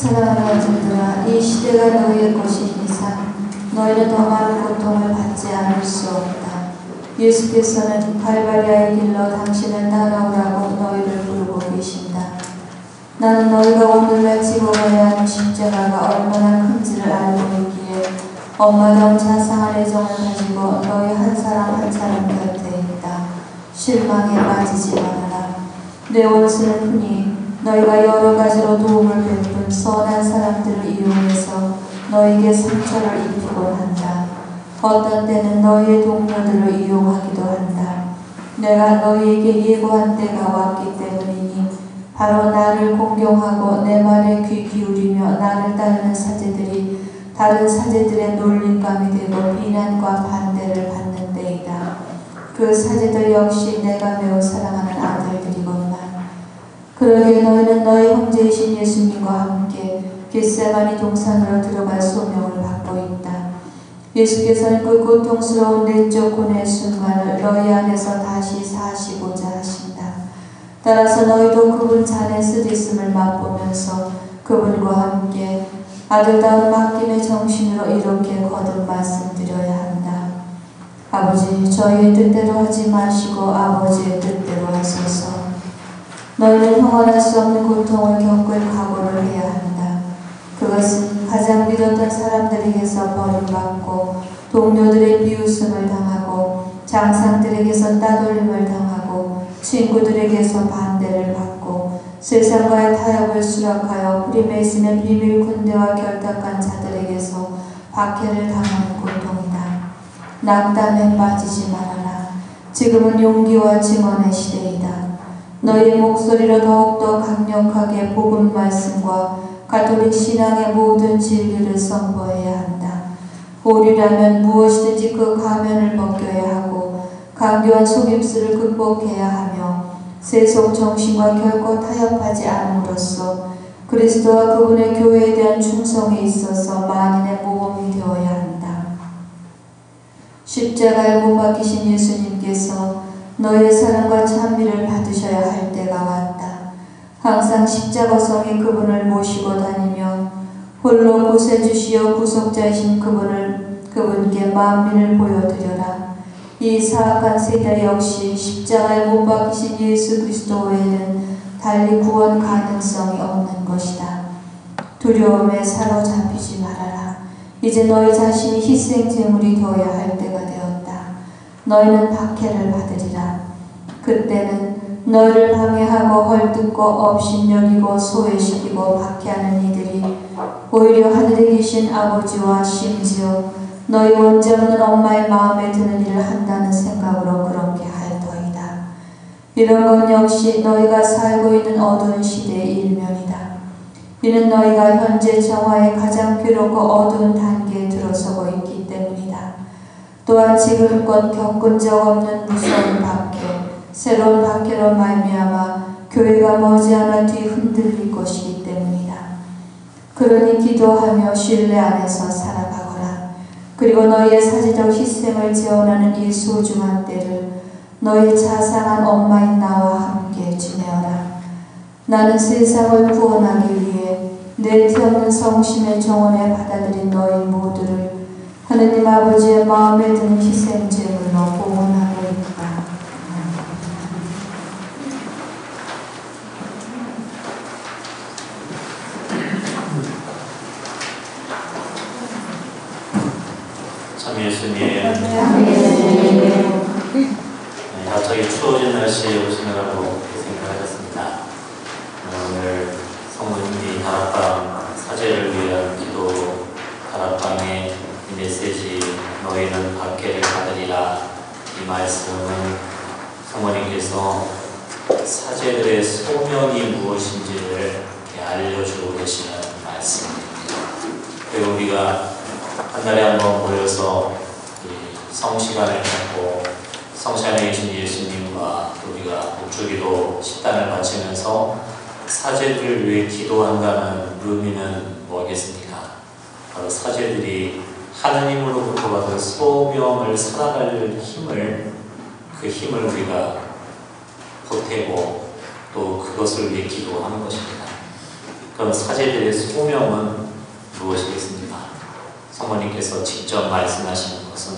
사랑하는 자들아, 이 시대가 너희의 것인 이상 너희는 더 많은 고통을 받지 않을 수 없다. 예수께서는 갈바리아의 길로 당신을 따라오라고 너희를 부르고 계신다. 나는 너희가 오늘날 지고 가야 하는 십자가가 얼마나 큰지를 알고 있기에 엄마다운 자상한 애정을 가지고 너희 한 사람 한 사람 곁에 있다. 실망에 빠지지 말아라. 내 원수는 흔히 너희가 여러 가지로 도움을 베푼 선한 사람들을 이용해서 너희에게 상처를 입히곤 한다. 어떤 때는 너희의 동료들을 이용하기도 한다. 내가 너희에게 예고한 때가 왔기 때문이니 바로 나를 공경하고 내 말에 귀 기울이며 나를 따르는 사제들이 다른 사제들의 놀림감이 되고 비난과 반대를 받는 때이다. 그 사제들 역시 내가 매우 사랑하는 아들들이건만. 그러기에 너희는 너희 형제이신 예수님과 함께 겟세마니 동산으로 들어갈 소명을 받고 있다. 예수께서는 그 고통스러운 내적 고뇌의 순간을 너희 안에서 다시 사시고자 하신다. 따라서 너희도 그분 잔의 쓰디씀을 맛보면서 그분과 함께 아들다운 맡김의 정신으로 이렇게 거듭 말씀드려야 한다. 아버지, 저희의 뜻대로 하지 마시고 아버지의 뜻대로 하소서. 너희는 형언할 수 없는 고통을 겪을 각오를 해야 한다. 그것은 가장 믿었던 사람들에게서 버림받고 동료들의 비웃음을 당하고 장상들에게서 따돌림을 당하고 친구들에게서 반대를 받고 세상과의 타협을 수락하여 프림에 있으면 비밀 군대와 결탁한 자들에게서 박해를 당하는 고통이다. 낙담에 빠지지 말아라. 지금은 용기와 증언의 시대이다. 너희의 목소리로 더욱더 강력하게 복음 말씀과 가톨릭 신앙의 모든 진리를 선포해야 한다. 오류라면 무엇이든지 그 가면을 벗겨야 하고 강교한 속임수를 극복해야 하며 세속 정신과 결코 타협하지 않음으로써 그리스도와 그분의 교회에 대한 충성에 있어서 만인의 모범이 되어야 한다. 십자가에 못 박히신 예수님께서 너희의 사랑과 찬미를 받으셔야 할 때가 왔다. 항상 십자가성에 그분을 모시고 다니며 홀로 구세주시여 구속자이신 그분께 만민을 보여드려라. 이 사악한 세대 역시 십자가에 못 박히신 예수 그리스도 외에는 달리 구원 가능성이 없는 것이다. 두려움에 사로잡히지 말아라. 이제 너희 자신이 희생제물이 되어야 할 때가 되었다. 너희는 박해를 받으리라. 그때는 너희를 방해하고 헐뜯고 업신여기고 소외시키고 박해하는 이들이 오히려 하늘에 계신 아버지와 심지어 너희 원죄없는 엄마의 마음에 드는 일을 한다는 생각으로 그렇게 할 터이다. 이런 건 역시 너희가 살고 있는 어두운 시대의 일면이다. 이는 너희가 현재 정화의 가장 괴롭고 어두운 단계에 들어서고 있기 때문이다. 또한 지금껏 겪은 적 없는 무서운 박해, 새로운 박해로 말미암아 교회가 머지않아 뒤흔들릴 것이기 때문이다. 그러니 기도하며 신뢰 안에서 살아가거라. 그리고 너희의 사제적 희생을 재현하는 이 소중한 때를 너희 자상한 엄마인 나와 함께 지내어라. 나는 세상을 구원하기 위해 내 티 없는 성심의 정원에 받아들인 너희 모두를 하느님 아버지의 마음에 드는 희생제물로 봉헌하고 있다. 참 예수님, 갑자기 추워진 날씨에 오시느라고 생각하셨습니다. 오늘 성도님이 다락방 사제를 위한 기도, 다락방의 메시지 너희는 박해를 받으리라, 이 말씀은 성모님께서 사제들의 소명이 무엇인지를 알려주고 계시는 말씀입니다. 그리고 우리가 한 달에 한 번 모여서 성시간을 갖고 성시간에 계신 예수님과 우리가 목주기도 식단을 바치면서 사제들을 위해 기도한다는 의미는 뭐겠습니까? 바로 사제들이 하느님으로부터 받은 소명을 살아갈 힘을, 그 힘을 우리가 보태고 또 그것을 위해 기도하는 것입니다. 그럼 사제들의 소명은 무엇이겠습니까? 성모님께서 직접 말씀하시는 것은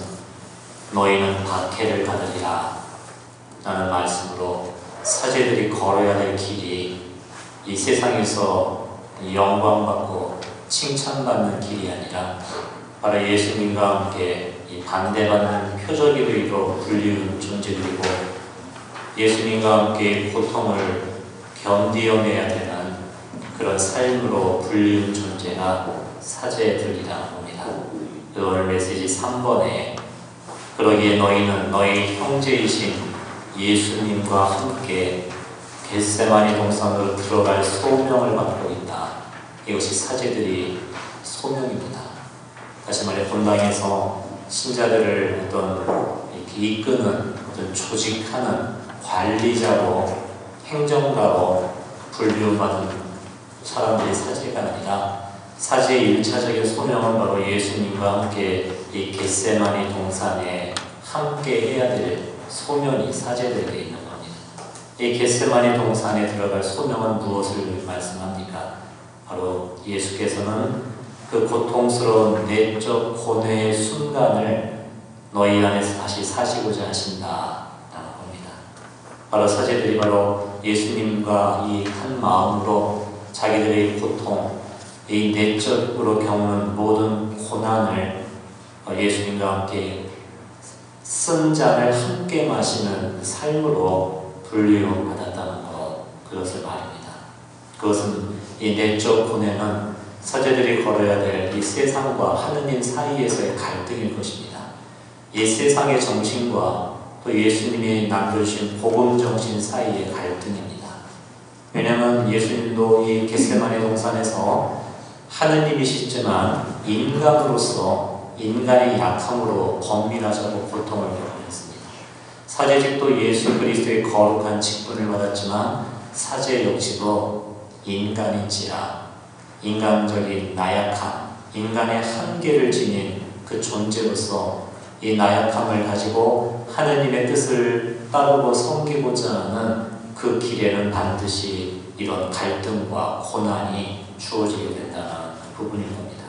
너희는 박해를 받으리라 라는 말씀으로 사제들이 걸어야 될 길이 이 세상에서 영광받고 칭찬받는 길이 아니라 바로 예수님과 함께 이 반대받는 표적의로 불리운 존재들이고 예수님과 함께 고통을 견디어내야 되는 그런 삶으로 불리운 존재가 사제들이라는 겁니다. 오늘 메시지 3번에 그러기에 너희는 너희 형제이신 예수님과 함께 겟세마니 동산으로 들어갈 소명을 받고 있다. 이것이 사제들이 소명입니다. 다시 말해 본당에서 신자들을 이렇게 이끄는 조직하는 관리자로 행정가로 불리움받은 사람들이 사제가 아니라 사제의 1차적인 소명은 바로 예수님과 함께 이 겟세마니 동산에 함께 해야 될 소명이 사제들에게 있는 겁니다. 이 겟세마니 동산에 들어갈 소명은 무엇을 말씀합니까? 바로 예수께서는 그 고통스러운 내적 고뇌의 순간을 너희 안에서 다시 사시고자 하신다라는 겁니다. 바로 사제들이 바로 예수님과 이 한 마음으로 자기들의 고통, 이 내적으로 겪는 모든 고난을 예수님과 함께 쓴 잔을 함께 마시는 삶으로 불리움 받았다는 것, 그것을 말입니다. 그것은 이 내적 고뇌는 사제들이 걸어야 될 이 세상과 하느님 사이에서의 갈등일 것입니다. 이 세상의 정신과 또 예수님이 남겨주신 복음 정신 사이의 갈등입니다. 왜냐하면 예수님도 이 겟세마니 동산에서 하느님이시지만 인간으로서 인간의 약함으로 범민하자고 고통을 겪었습니다. 사제직도 예수 그리스도의 거룩한 직분을 받았지만 사제 역시도 인간인지라 인간적인 나약함, 인간의 한계를 지닌 그 존재로서 이 나약함을 가지고 하느님의 뜻을 따르고 섬기고자 하는 그 길에는 반드시 이런 갈등과 고난이 주어지게 된다는 부분인 겁니다.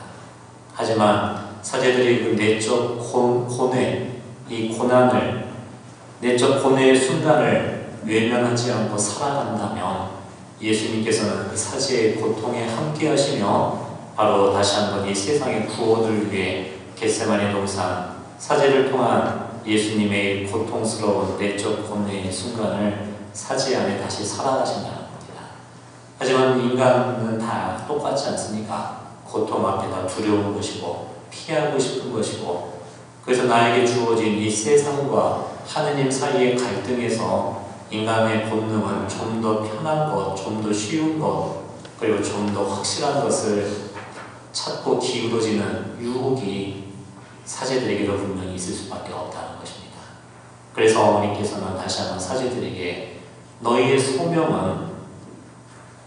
하지만 사제들이 그 내적 고뇌, 이 고난을, 내적 고뇌의 순간을 외면하지 않고 살아간다면 예수님께서는 그 사제의 고통에 함께 하시며 바로 다시 한번 이 세상의 구원을 위해 겟세마니 동산 사제를 통한 예수님의 고통스러운 내적 고뇌의 순간을 사제 안에 다시 살아가신다는 겁니다. 하지만 인간은 다 똑같지 않습니까? 고통 앞에 다 두려운 것이고 피하고 싶은 것이고 그래서 나에게 주어진 이 세상과 하느님 사이의 갈등에서 인간의 본능은 좀 더 편한 것, 좀 더 쉬운 것, 그리고 좀 더 확실한 것을 찾고 기울어지는 유혹이 사제들에게도 분명히 있을 수밖에 없다는 것입니다. 그래서 어머니께서는 다시 한번 사제들에게 너희의 소명은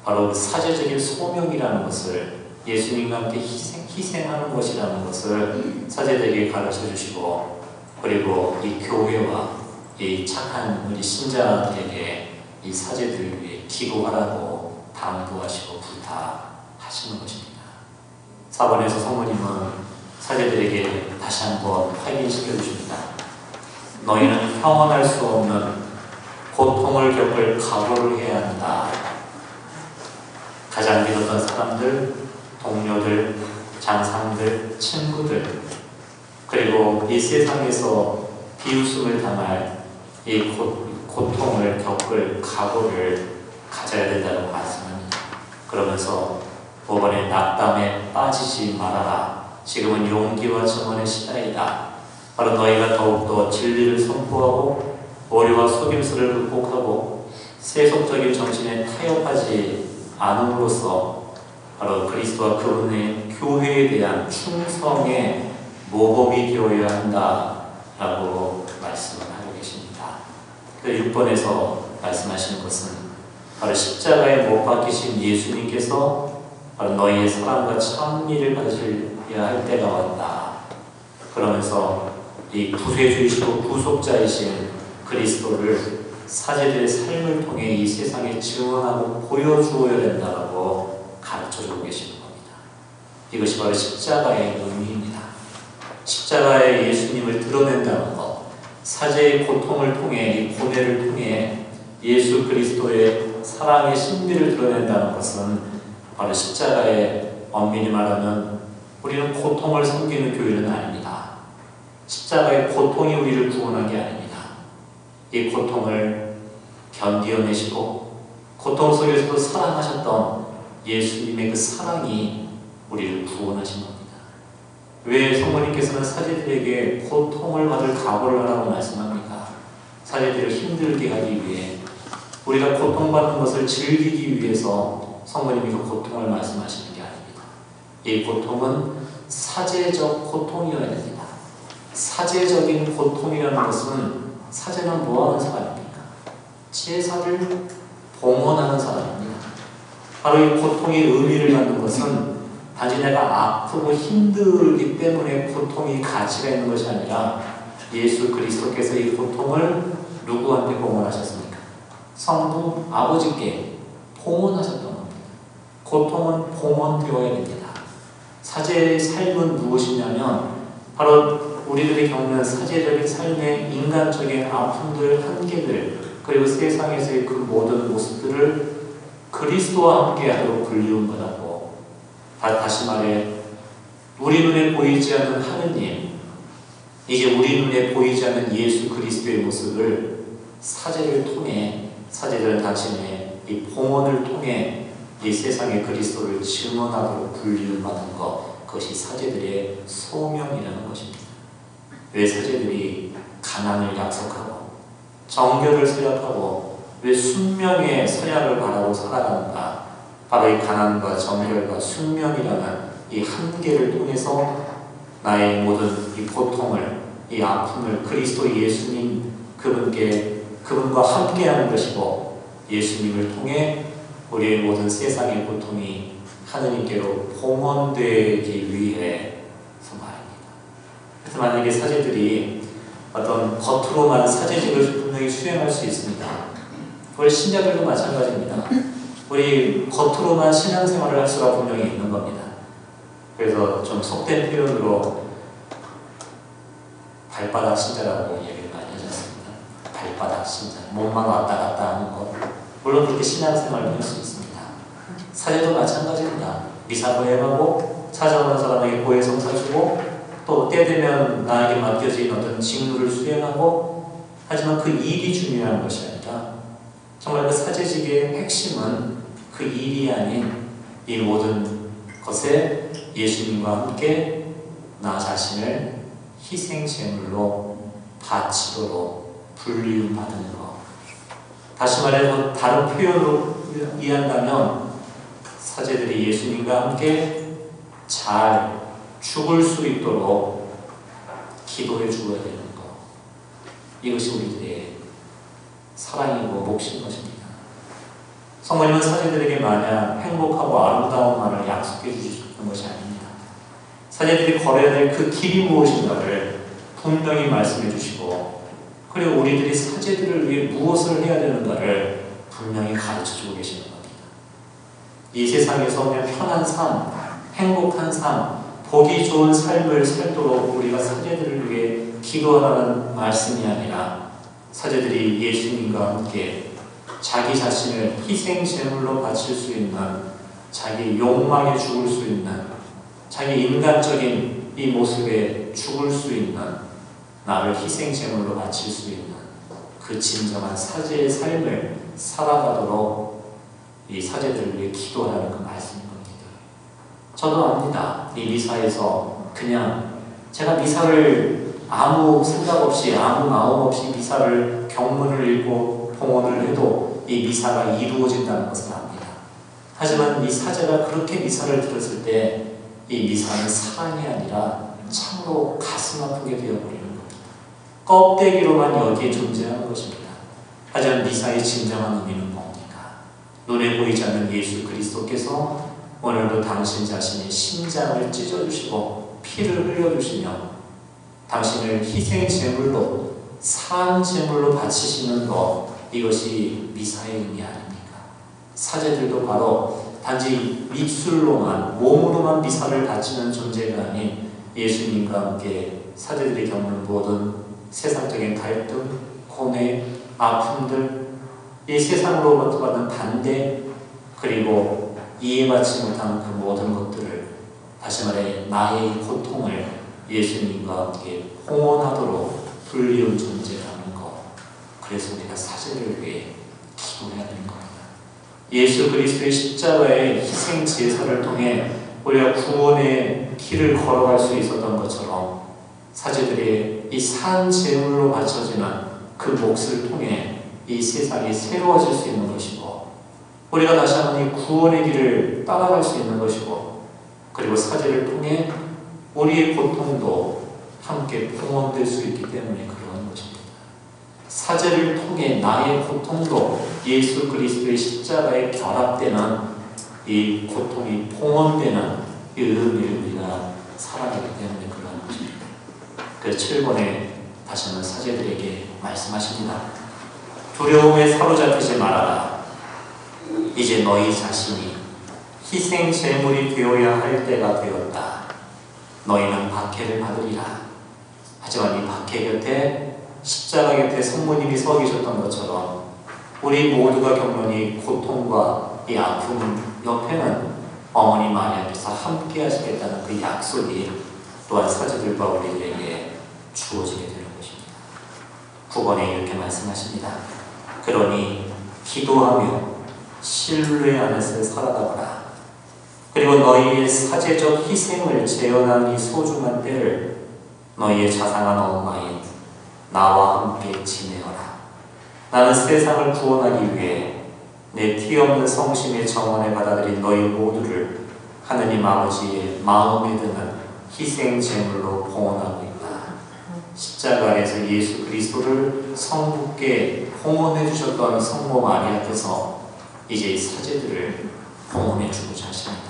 바로 사제적인 소명이라는 것을 예수님과 함께 희생하는 것이라는 것을 사제들에게 가르쳐 주시고 그리고 이 교회와 이 착한 우리 신자들에게 이 사제들을 위해 기도하라고 당부하시고 부탁하시는 것입니다. 4번에서 성모님은 사제들에게 다시 한번 확인시켜 주십니다. 너희는 평안할 수 없는 고통을 겪을 각오를 해야 한다. 가장 믿었던 사람들, 동료들, 장상들, 친구들 그리고 이 세상에서 비웃음을 당할 이 고통을 겪을 각오를 가져야 된다고 말씀합니다. 그러면서 5번에 낙담에 빠지지 말아라. 지금은 용기와 증언의 시간이다. 바로 너희가 더욱더 진리를 선포하고 오류와 속임수를 극복하고 세속적인 정신에 타협하지 않음으로써 바로 그리스도와 그분의 교회에 대한 충성의 모범이 되어야 한다라고 말씀을 하고 계십니다. 그 6번에서 말씀하시는 것은 바로 십자가에 못 박히신 예수님께서 바로 너희의 사랑과 찬미를 가져야 할 때가 왔다. 그러면서 이 구세주이시고 구속자이신 그리스도를 사제들의 삶을 통해 이 세상에 증언하고 보여주어야 된다고 가르쳐 이것이 바로 십자가의 의미입니다. 십자가의 예수님을 드러낸다는 것, 사제의 고통을 통해, 이 고뇌를 통해 예수 그리스도의 사랑의 신비를 드러낸다는 것은 바로 십자가의 엄밀히 말하면 우리는 고통을 섬기는 교회는 아닙니다. 십자가의 고통이 우리를 구원한 게 아닙니다. 이 고통을 견디어내시고 고통 속에서도 사랑하셨던 예수님의 그 사랑이 우리를 구원하신 겁니다. 왜 성모님께서는 사제들에게 고통을 받을 각오를 하라고 말씀합니까? 사제들을 힘들게 하기 위해, 우리가 고통받는 것을 즐기기 위해서 성모님이 그 고통을 말씀하시는 게 아닙니다. 이 고통은 사제적 고통이어야 됩니다. 사제적인 고통이라는 것은, 사제는 뭐하는 사람입니까? 제사를 봉헌하는 사람입니다. 바로 이 고통의 의미를 갖는 것은 단지 내가 아프고 힘들기 때문에 고통이 가치가 있는 것이 아니라, 예수 그리스도께서 이 고통을 누구한테 봉헌하셨습니까? 성부 아버지께 봉헌하셨던 겁니다. 고통은 봉헌되어야 됩니다. 사제의 삶은 무엇이냐면 바로 우리들이 겪는 사제적인 삶의 인간적인 아픔들, 한계들, 그리고 세상에서의 그 모든 모습들을 그리스도와 함께하도록 불리움받았고, 다시 말해 우리 눈에 보이지 않는 하느님, 이제 우리 눈에 보이지 않는 예수 그리스도의 모습을 사제를 통해, 사제들은 당신의 이 봉헌을 통해 이 세상의 그리스도를 증언하도록 불리움받은 것, 그것이 사제들의 소명이라는 것입니다. 왜 사제들이 가난을 약속하고 정결을 서약하고 왜 순명의 서약을 바라고 살아가는가? 바로 이 가난과 정결과 순명이라는 이 한계를 통해서 나의 모든 이 고통을, 이 아픔을 그리스도 예수님 그분과 함께하는 것이고, 예수님을 통해 우리의 모든 세상의 고통이 하느님께로 봉헌되기 위해서 말입니다. 그래서 만약에 사제들이 어떤 겉으로만 사제직을 분명히 수행할 수 있습니다. 우리 신자들도 마찬가지입니다. 우리 겉으로만 신앙생활을 할 수가 분명히 있는 겁니다. 그래서 좀 속된 표현으로 발바닥 신자라고 얘기를 많이 하셨습니다. 발바닥 신자, 몸만 왔다 갔다 하는 것. 물론 그렇게 신앙생활을 할 수 있습니다. 사제도 마찬가지입니다. 미사 거행하고 찾아오는 사람에게 고해성사 주고, 또 때 되면 나에게 맡겨진 어떤 직무를 수행하고, 하지만 그 일이 중요한 것이 아니라 정말 그 사제직의 핵심은 그 일이 아닌 이 모든 것에 예수님과 함께 나 자신을 희생제물로 바치도록 불리움 받는 것. 다시 말해서 다른 표현으로 이해한다면, 사제들이 예수님과 함께 잘 죽을 수 있도록 기도해 주어야 되는 것. 이것이 우리들의 사랑이고 몫인 것입니다. 성모님은 사제들에게 마냥 행복하고 아름다운 말을 약속해 주시는 것이 아닙니다. 사제들이 걸어야 될 그 길이 무엇인가를 분명히 말씀해 주시고, 그리고 우리들이 사제들을 위해 무엇을 해야 되는가를 분명히 가르쳐 주고 계시는 겁니다. 이 세상에서 그냥 편한 삶, 행복한 삶, 보기 좋은 삶을 살도록 우리가 사제들을 위해 기도하라는 말씀이 아니라, 사제들이 예수님과 함께 자기 자신을 희생제물로 바칠 수 있는, 자기 욕망에 죽을 수 있는, 자기 인간적인 이 모습에 죽을 수 있는, 나를 희생제물로 바칠 수 있는 그 진정한 사제의 삶을 살아가도록 이 사제들을 위해 기도하라는 그 말씀인 겁니다. 저도 압니다. 이 미사에서 그냥 제가 미사를 아무 생각 없이, 아무 마음 없이 미사를 경문을 읽고 봉헌을 해도 이 미사가 이루어진다는 것을 압니다. 하지만 이 사제가 그렇게 미사를 들었을 때 이 미사는 사랑이 아니라 참으로 가슴 아프게 되어버리는 겁니다. 껍데기로만 여기에 존재하는 것입니다. 하지만 미사의 진정한 의미는 뭡니까? 눈에 보이지 않는 예수 그리스도께서 오늘도 당신 자신의 심장을 찢어주시고 피를 흘려주시며 당신을 희생제물로, 사함제물로 바치시는 것, 이것이 미사의 의미 아닙니까? 사제들도 바로 단지 입술로만, 몸으로만 미사를 바치는 존재가 아닌 예수님과 함께 사제들이 겪는 모든 세상적인 갈등, 고뇌, 아픔들, 이 세상으로부터 받는 반대, 그리고 이해받지 못하는 그 모든 것들을, 다시 말해 나의 고통을 예수님과 함께 봉헌하도록 불리운 존재라는 것. 그래서 우리가 사제를 위해 기도해야 되는 겁니다. 예수 그리스도의 십자가의 희생 제사를 통해 우리가 구원의 길을 걸어갈 수 있었던 것처럼 사제들의 이 산 제물로 바쳐지는 그 몫을 통해 이 세상이 새로워질 수 있는 것이고, 우리가 다시 한번 이 구원의 길을 따라갈 수 있는 것이고, 그리고 사제를 통해 우리의 고통도 함께 봉헌될 수 있기 때문에 그러한 것입니다. 사제를 통해 나의 고통도 예수 그리스도의 십자가에 결합되는 이 고통이 봉헌되는 이 의미를 우리가 살아가기 때문에 그러한 것입니다. 그래서 7번에 다시 한번 사제들에게 말씀하십니다. 두려움에 사로잡히지 말아라. 이제 너희 자신이 희생 제물이 되어야 할 때가 되었다. 너희는 박해를 받으리라. 하지만 이 박해 곁에, 십자가 곁에 성모님이 서 계셨던 것처럼 우리 모두가 겪는 이 고통과 이 아픔 옆에는 어머니 마리아께서 함께 하시겠다는 그 약속이 또한 사제들과 우리들에게 주어지게 되는 것입니다. 9번에 이렇게 말씀하십니다. 그러니 기도하며 신뢰 안에서 살아가거라. 그리고 너희의 사제적 희생을 재현한 이 소중한 때를 너희의 자상한 엄마인 나와 함께 지내어라. 나는 세상을 구원하기 위해 내 티 없는 성심의 정원에 받아들인 너희 모두를 하느님 아버지의 마음에 드는 희생 제물로 봉헌하고 있다. 십자가 아래에서 예수 그리스도를 성부께 봉헌해 주셨던 성모 마리아께서 이제 이 사제들을 봉헌해 주고자 하십니다.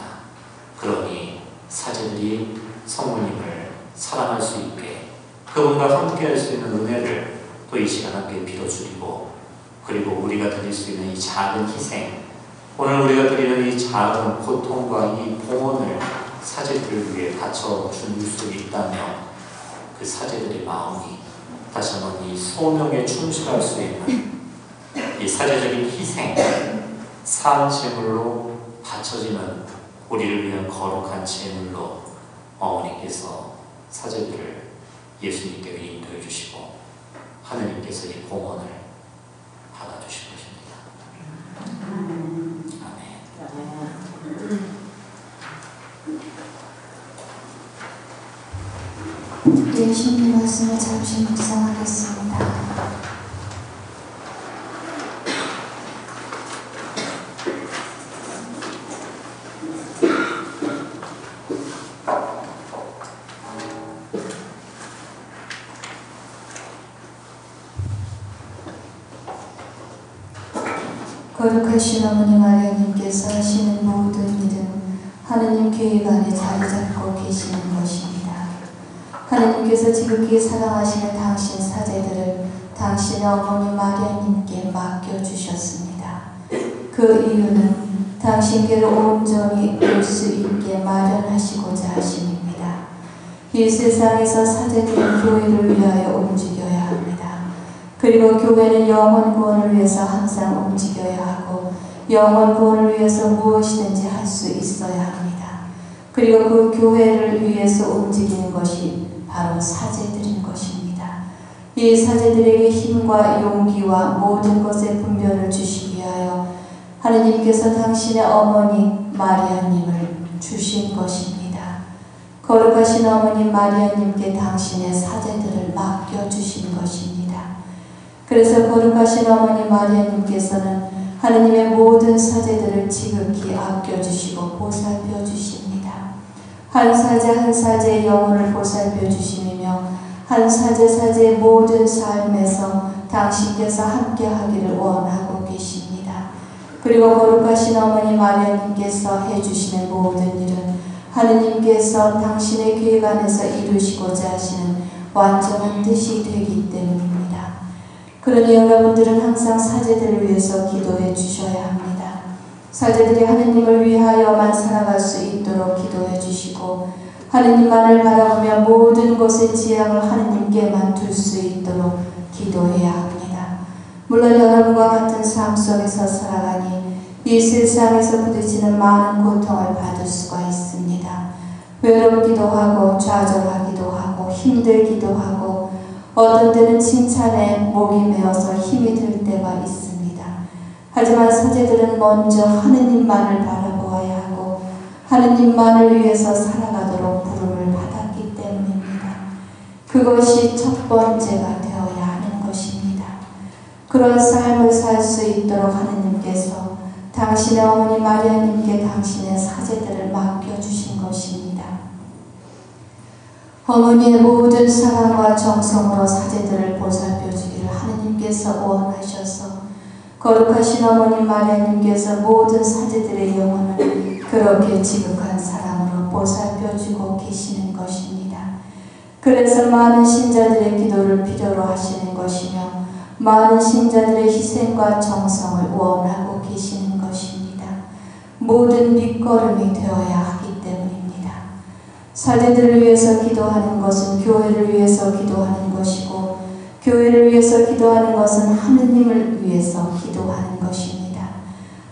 그러니 사제들이 성모님을 사랑할 수 있게, 그분과 함께 할 수 있는 은혜를 또 이 시간 함께 빌어주리고, 그리고 우리가 드릴 수 있는 이 작은 희생, 오늘 우리가 드리는 이 작은 고통과 이 봉헌을 사제들을 위해 바쳐줄 수 있다면 그 사제들의 마음이 다시 한번 이 소명에 충실할 수 있는 이 사제적인 희생, 산 제물로 바쳐지는 우리를 위한 거룩한 제물로 어머니께서 사제들을 예수님께 인도해 주시고 하느님께서 이 봉헌을 받아주실 것입니다. 아멘. 예수님 말씀을 잠시 묵상하겠습니다. 거룩하신 어머니 마리아님께서 하시는 모든 일은 하느님 계획 안에 자리 잡고 계시는 것입니다. 하느님께서 지극히 사랑하시는 당신 사제들을 당신의 어머니 마리아님께 맡겨주셨습니다. 그 이유는 당신께로 온전히 올 수 있게 마련하시고자 하심입니다. 이 세상에서 사제들은 교회를 위하여 움직여야 합니다. 그리고 교회는 영혼 구원을 위해서 항상 움직여야 하고, 영혼 구원을 위해서 무엇이든지 할 수 있어야 합니다. 그리고 그 교회를 위해서 움직이는 것이 바로 사제들인 것입니다. 이 사제들에게 힘과 용기와 모든 것의 분별을 주시기 위하여 하느님께서 당신의 어머니 마리아님을 주신 것입니다. 거룩하신 어머니 마리아님께 당신의 사제들을 맡겨주신 것입니다. 그래서 거룩하신 어머니 마리아님께서는 하느님의 모든 사제들을 지극히 아껴주시고 보살펴 주십니다. 한 사제 한 사제의 영혼을 보살펴 주심이며 한 사제 사제의 모든 삶에서 당신께서 함께 하기를 원하고 계십니다. 그리고 거룩하신 어머니 마리아님께서 해주시는 모든 일은 하느님께서 당신의 계획 안에서 이루시고자 하시는 완전한 뜻이 되기 때문입니다. 그러니 여러분들은 항상 사제들을 위해서 기도해 주셔야 합니다. 사제들이 하느님을 위하여만 살아갈 수 있도록 기도해 주시고 하느님만을 바라보며 모든 것의 지향을 하느님께만 둘 수 있도록 기도해야 합니다. 물론 여러분과 같은 삶 속에서 살아가니 이 세상에서 부딪히는 많은 고통을 받을 수가 있습니다. 외롭기도 하고 좌절하기도 하고 힘들기도 하고 어떤 때는 칭찬에 목이 메어서 힘이 들 때가 있습니다. 하지만 사제들은 먼저 하느님만을 바라보아야 하고 하느님만을 위해서 살아가도록 부름을 받았기 때문입니다. 그것이 첫 번째가 되어야 하는 것입니다. 그런 삶을 살 수 있도록 하느님께서 당신의 어머니 마리아님께 당신의 사제들을 맡겨주신 것입니다. 어머니의 모든 사랑과 정성으로 사제들을 보살펴주기를 하느님께서 원하셔서 거룩하신 어머니 마리아님께서 모든 사제들의 영혼을 그렇게 지극한 사랑으로 보살펴주고 계시는 것입니다. 그래서 많은 신자들의 기도를 필요로 하시는 것이며 많은 신자들의 희생과 정성을 원하고 계시는 것입니다. 모든 밑거름이 되어야 하기 때문입니다. 사제들을 위해서 기도하는 것은 교회를 위해서 기도하는 것이고 교회를 위해서 기도하는 것은 하느님을 위해서 기도하는 것입니다.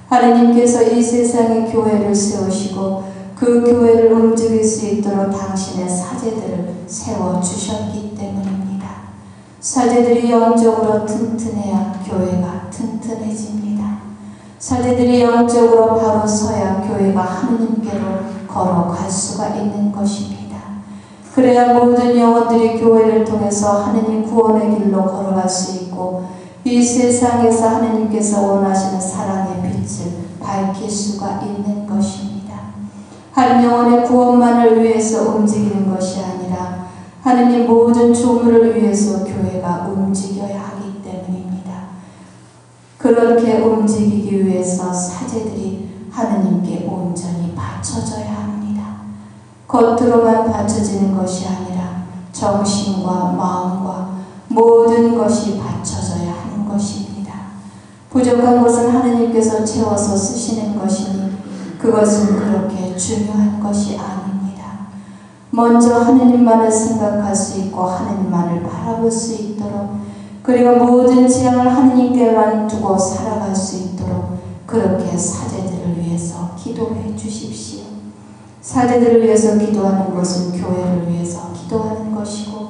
하느님께서 이 세상에 교회를 세우시고 그 교회를 움직일 수 있도록 당신의 사제들을 세워주셨기 때문입니다. 사제들이 영적으로 튼튼해야 교회가 튼튼해집니다. 사제들이 영적으로 바로 서야 교회가 하느님께로 걸어갈 수가 있는 것입니다. 그래야 모든 영혼들이 교회를 통해서 하느님 구원의 길로 걸어갈 수 있고 이 세상에서 하느님께서 원하시는 사랑의 빛을 밝힐 수가 있는 것입니다. 한 영혼의 구원만을 위해서 움직이는 것이 아니라 하느님 모든 조물을 위해서 교회가 움직여야 하기 때문입니다. 그렇게 움직이기 위해서 사제들이 하느님께 온전히 바쳐져야 합니다. 겉으로만 바쳐지는 것이 아니라 정신과 마음과 모든 것이 바쳐져야 하는 것입니다. 부족한 것은 하느님께서 채워서 쓰시는 것이니 그것은 그렇게 중요한 것이 아닙니다. 먼저 하느님만을 생각할 수 있고 하느님만을 바라볼 수 있도록 그리고 모든 지향을 하느님께만 두고 살아갈 수 있도록 그렇게 사제들을 위해서 기도해 주십시오. 사제들을 위해서 기도하는 것은 교회를 위해서 기도하는 것이고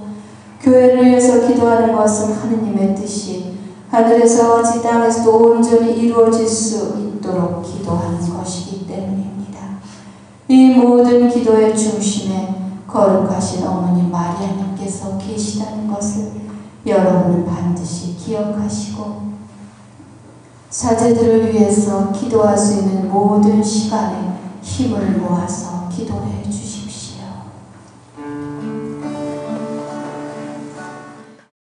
교회를 위해서 기도하는 것은 하느님의 뜻이 하늘에서와 이 땅에서도 온전히 이루어질 수 있도록 기도하는 것이기 때문입니다. 이 모든 기도의 중심에 거룩하신 어머니 마리아님께서 계시다는 것을 여러분은 반드시 기억하시고 사제들을 위해서 기도할 수 있는 모든 시간에 힘을 모아서 기도해 주십시오.